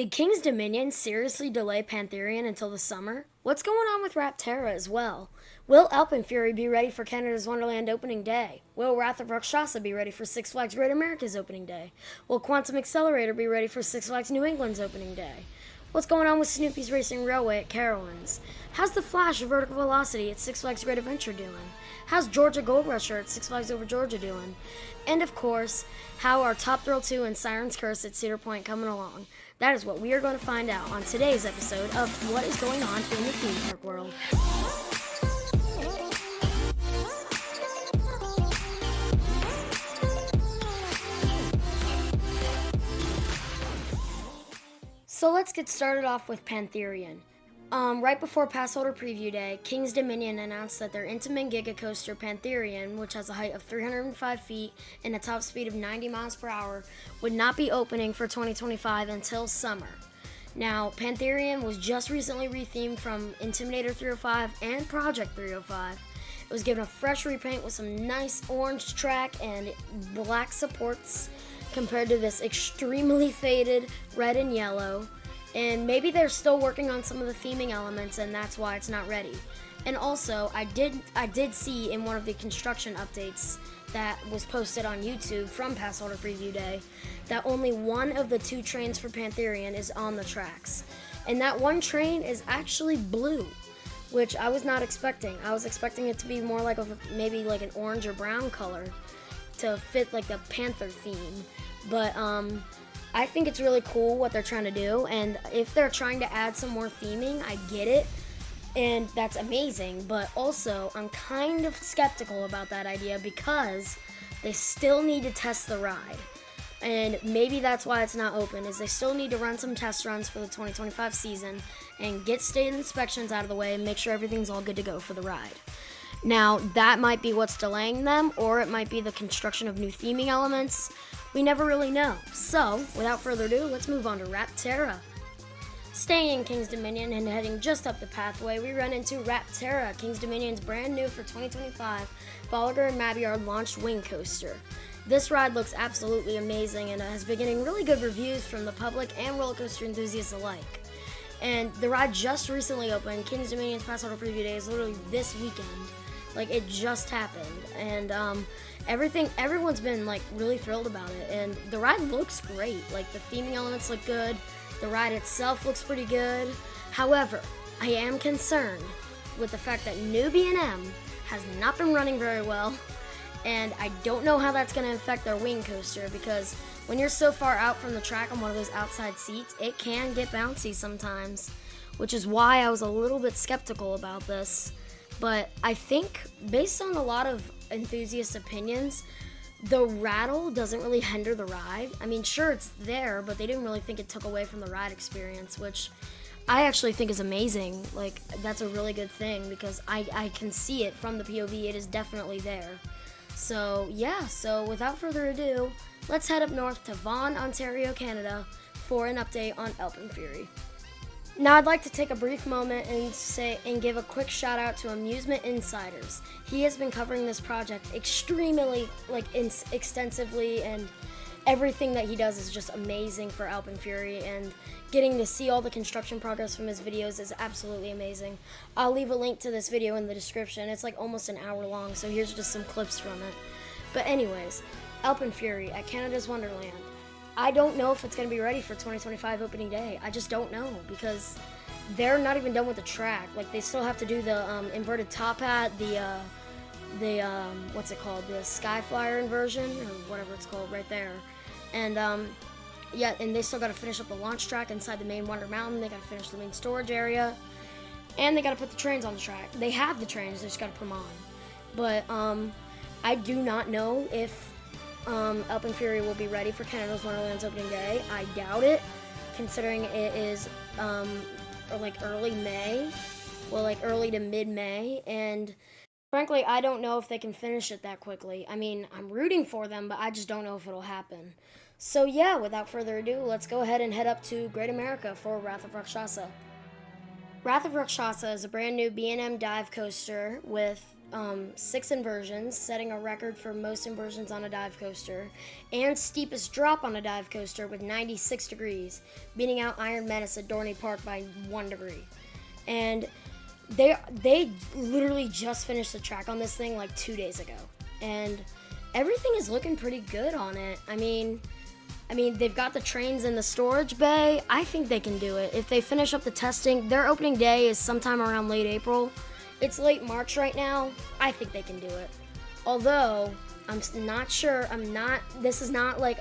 Did King's Dominion seriously delay Pantheon until the summer? What's going on with Terra as well? Will Alpen Fury be ready for Canada's Wonderland opening day? Will Wrath of Rakshasa be ready for Six Flags Great America's opening day? Will Quantum Accelerator be ready for Six Flags New England's opening day? What's going on with Snoopy's Racing Railway at Carowinds? How's the Flash of Vertical Velocity at Six Flags Great Adventure doing? How's Georgia Gold Rusher at Six Flags Over Georgia doing? And of course, how are Top Thrill 2 and Siren's Curse at Cedar Point coming along? That is what we are going to find out on today's episode of What is Going On in the Theme Park World. So let's get started off with Pantheon. Right before Passholder Preview Day, King's Dominion announced that their Intamin Giga Coaster Pantheon, which has a height of 305 feet and a top speed of 90 miles per hour, would not be opening for 2025 until summer. Now, Pantheon was just recently rethemed from Intimidator 305 and Project 305. It was given a fresh repaint with some nice orange track and black supports compared to this extremely faded red and yellow. And maybe they're still working on some of the theming elements, and that's why it's not ready. And also, I did see in one of the construction updates that was posted on YouTube from Passholder Preview Day that only one of the two trains for Pantheon is on the tracks. And that one train is actually blue, which I was not expecting. I was expecting it to be more like maybe like an orange or brown color to fit like the Panther theme. But I think it's really cool what they're trying to do, and if they're trying to add some more theming, I get it, and that's amazing, but also I'm kind of skeptical about that idea because they still need to test the ride, and maybe that's why it's not open, is they still need to run some test runs for the 2025 season and get state inspections out of the way and make sure everything's all good to go for the ride. Now, that might be what's delaying them, or it might be the construction of new theming elements. We never really know. So, without further ado, let's move on to Terra. Staying in King's Dominion and heading just up the pathway, we run into Terra, King's Dominion's brand new for 2025 Bolliger and Mabillard launched wing coaster. This ride looks absolutely amazing and has been getting really good reviews from the public and roller coaster enthusiasts alike. And the ride just recently opened. King's Dominion's Passholder Preview Day is literally this weekend. Like, it just happened, and everyone's been like really thrilled about it, and the ride looks great. Like, the theming elements look good, the ride itself looks pretty good. However, I am concerned with the fact that new B&M has not been running very well, and I don't know how that's going to affect their wing coaster, because when you're so far out from the track on one of those outside seats, it can get bouncy sometimes, which is why I was a little bit skeptical about this. But I think, based on a lot of enthusiast opinions, the rattle doesn't really hinder the ride. I mean, sure, it's there, but they didn't really think it took away from the ride experience, which I actually think is amazing. Like, that's a really good thing, because I can see it from the POV. It is definitely there. So, yeah, so without further ado, let's head up north to Vaughan, Ontario, Canada, for an update on Alpen Fury. Now I'd like to take a brief moment and give a quick shout out to Amusement Insiders. He has been covering this project extremely extensively, and everything that he does is just amazing for Alpen Fury, and getting to see all the construction progress from his videos is absolutely amazing. I'll leave a link to this video in the description. It's like almost an hour long, so here's just some clips from it. But anyways, Alpen Fury at Canada's Wonderland. I don't know if it's going to be ready for 2025 opening day. I just don't know, because they're not even done with the track. Like, they still have to do the inverted top hat, the what's it called, the Sky Flyer inversion, or whatever it's called right there. And yeah, and they still got to finish up the launch track inside the main Wonder Mountain. They got to finish the main storage area, and they got to put the trains on the track. They have the trains, they just got to put them on. But I do not know if Alpen Fury will be ready for Canada's Wonderland's opening day. I doubt it, considering it is like early May, well, like early to mid-May, and frankly, I don't know if they can finish it that quickly. I mean, I'm rooting for them, but I just don't know if it'll happen. So yeah, without further ado, let's go ahead and head up to Great America for Wrath of Rakshasa. Wrath of Rakshasa is a brand new B&M dive coaster with 6 inversions, setting a record for most inversions on a dive coaster, and steepest drop on a dive coaster with 96 degrees, beating out Iron Menace at Dorney Park by 1 degree. And they literally just finished the track on this thing like 2 days ago, and everything is looking pretty good on it. I mean, they've got the trains in the storage bay. I think they can do it. If they finish up the testing, their opening day is sometime around late April. It's late March right now. I think they can do it. Although, I'm not sure. This is not like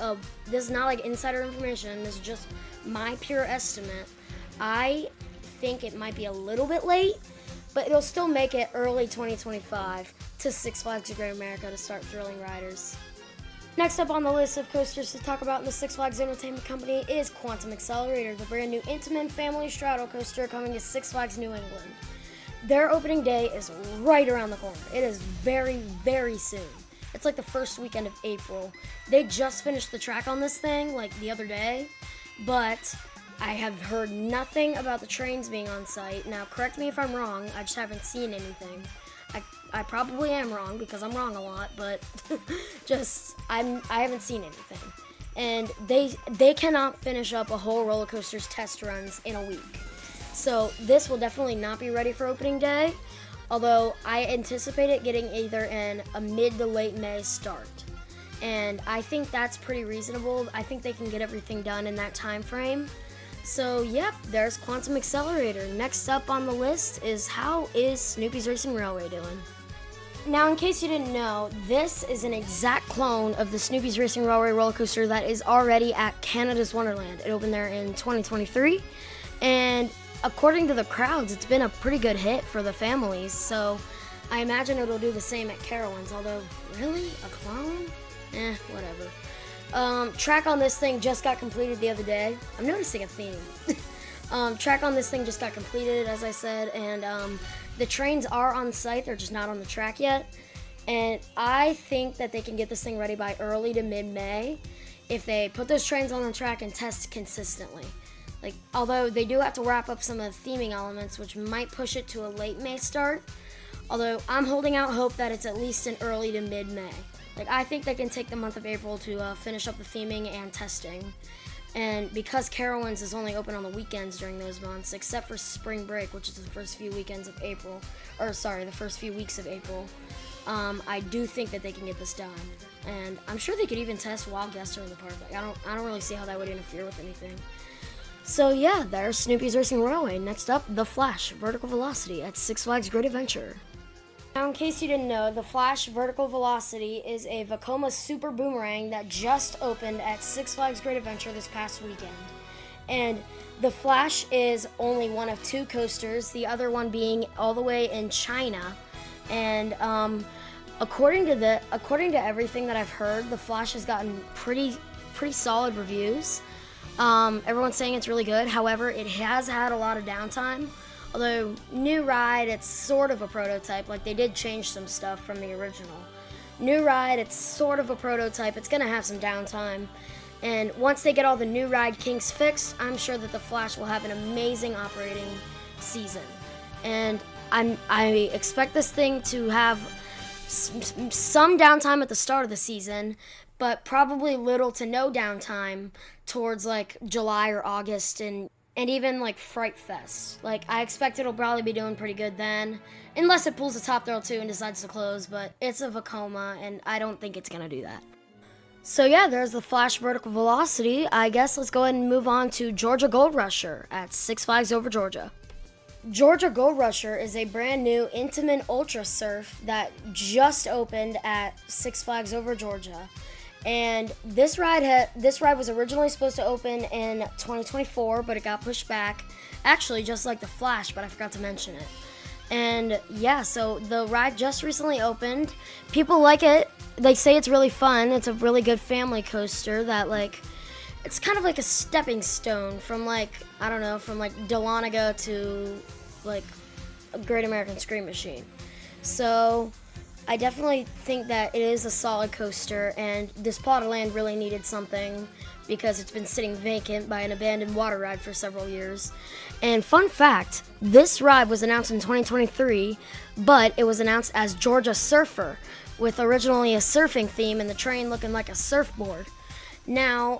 insider information. This is just my pure estimate. I think it might be a little bit late, but it'll still make it early 2025 to Six Flags Great America to start thrilling riders. Next up on the list of coasters to talk about in the Six Flags Entertainment Company is Quantum Accelerator, the brand new Intamin family straddle coaster coming to Six Flags New England. Their opening day is right around the corner. It is very, very soon. It's like the first weekend of April. They just finished the track on this thing like the other day, but I have heard nothing about the trains being on site. Now, correct me if I'm wrong. I just haven't seen anything. I probably am wrong because I'm wrong a lot, but I haven't seen anything. And they cannot finish up a whole roller coaster's test runs in a week. So this will definitely not be ready for opening day, although I anticipate it getting either in a mid to late May start. And I think that's pretty reasonable. I think they can get everything done in that time frame. So, yep, there's Quantum Accelerator. Next up on the list is how is Snoopy's Racing Railway doing? Now, in case you didn't know, this is an exact clone of the Snoopy's Racing Railway roller coaster that is already at Canada's Wonderland. It opened there in 2023, and according to the crowds, it's been a pretty good hit for the families, so I imagine it'll do the same at Carowinds, although, really? A clone? Whatever. Track on this thing just got completed the other day. I'm noticing a theme. Track on this thing just got completed, as I said, and the trains are on site. They're just not on the track yet. And I think that they can get this thing ready by early to mid-May if they put those trains on the track and test consistently. Although they do have to wrap up some of the theming elements, which might push it to a late May start. Although I'm holding out hope that it's at least an early to mid-May. I think they can take the month of April to finish up the theming and testing. And because Carowinds is only open on the weekends during those months, except for spring break, which is the first few weekends of April, the first few weeks of April, I do think that they can get this done. And I'm sure they could even test while guests are in the park. I don't really see how that would interfere with anything. So yeah, there's Snoopy's Racing Railway. Next up, The Flash Vertical Velocity at Six Flags Great Adventure. Now, in case you didn't know, the Flash Vertical Velocity is a Vekoma Super Boomerang that just opened at Six Flags Great Adventure this past weekend. And the Flash is only one of 2 coasters, the other one being all the way in China. And according to everything that I've heard, the Flash has gotten pretty solid reviews. Everyone's saying it's really good. However, it has had a lot of downtime. Although, new ride, it's sort of a prototype. They did change some stuff from the original. New ride, it's sort of a prototype. It's going to have some downtime. And once they get all the new ride kinks fixed, I'm sure that the Flash will have an amazing operating season. And I expect this thing to have some downtime at the start of the season, but probably little to no downtime towards July or August and even Fright Fest. I expect it'll probably be doing pretty good then, unless it pulls a Top Thrill 2 and decides to close, but it's a Vekoma, and I don't think it's going to do that. So yeah, there's the Flash Vertical Velocity. I guess let's go ahead and move on to Georgia Gold Rusher at Six Flags Over Georgia. Georgia Gold Rusher is a brand new Intamin Ultra Surf that just opened at Six Flags Over Georgia. And this ride was originally supposed to open in 2024, but it got pushed back. Actually, just like the Flash, but I forgot to mention it. And yeah, so the ride just recently opened. People like it. They say it's really fun. It's a really good family coaster that it's kind of like a stepping stone from from Dahlonega to a Great American Scream Machine. So I definitely think that it is a solid coaster, and this plot of land really needed something because it's been sitting vacant by an abandoned water ride for several years. And fun fact, this ride was announced in 2023, but it was announced as Georgia Surfer, with originally a surfing theme and the train looking like a surfboard. Now,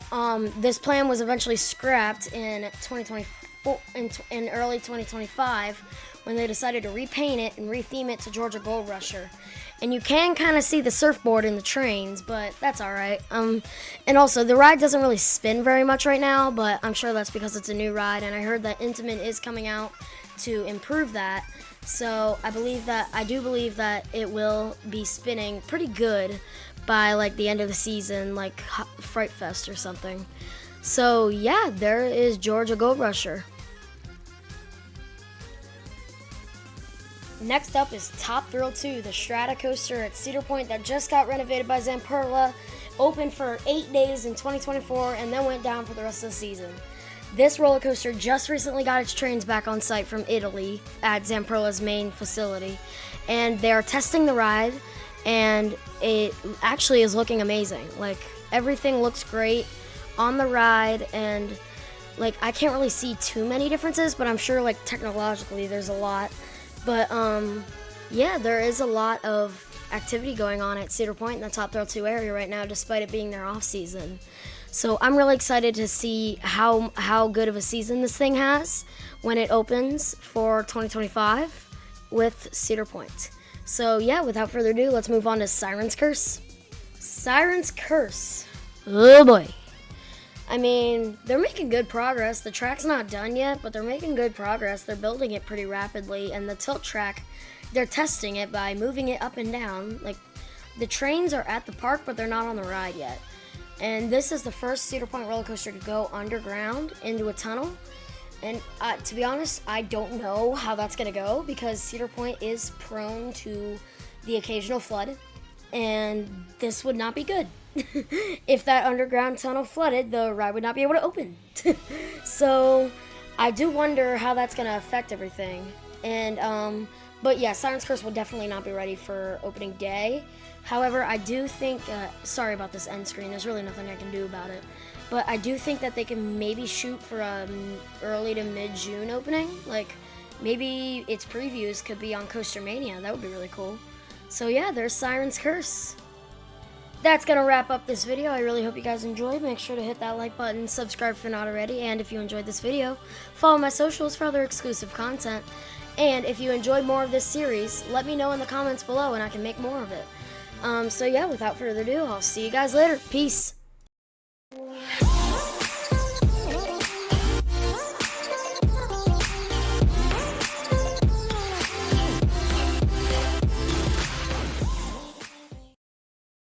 this plan was eventually scrapped in 2024, in early 2025, when they decided to repaint it and retheme it to Georgia Gold Rusher. And you can kind of see the surfboard in the trains, but that's alright. And also, the ride doesn't really spin very much right now, but I'm sure that's because it's a new ride, and I heard that Intamin is coming out to improve that. So I do believe that it will be spinning pretty good by like the end of the season, like Fright Fest or something. So yeah, there is Georgia Gold Rusher. Next up is Top Thrill 2, the Strata coaster at Cedar Point that just got renovated by Zamperla, opened for 8 days in 2024, and then went down for the rest of the season. This roller coaster just recently got its trains back on site from Italy at Zamperla's main facility, and they are testing the ride, and it actually is looking amazing. Like, everything looks great on the ride, and like I can't really see too many differences, but I'm sure like technologically there's a lot. But yeah, there is a lot of activity going on at Cedar Point in the Top Thrill 2 area right now, despite it being their off season. So I'm really excited to see how good of a season this thing has when it opens for 2025 with Cedar Point. So yeah, without further ado, let's move on to Siren's Curse. Siren's Curse. Oh boy. I mean, they're making good progress. The track's not done yet, but they're making good progress. They're building it pretty rapidly, and the tilt track, they're testing it by moving it up and down. Like, the trains are at the park, but they're not on the ride yet. And this is the first Cedar Point roller coaster to go underground into a tunnel. And to be honest, I don't know how that's going to go because Cedar Point is prone to the occasional flood, and this would not be good. If that underground tunnel flooded, the ride would not be able to open. So I do wonder how that's going to affect everything. And but yeah, Siren's Curse will definitely not be ready for opening day. However, I do think, sorry about this end screen, there's really nothing I can do about it. But I do think that they can maybe shoot for an early to mid-June opening. Like, maybe its previews could be on Coaster Mania. That would be really cool. So yeah, there's Siren's Curse. That's going to wrap up this video. I really hope you guys enjoyed. Make sure to hit that like button, subscribe if you're not already, and if you enjoyed this video, follow my socials for other exclusive content. And if you enjoyed more of this series, let me know in the comments below and I can make more of it. So yeah, without further ado, I'll see you guys later. Peace.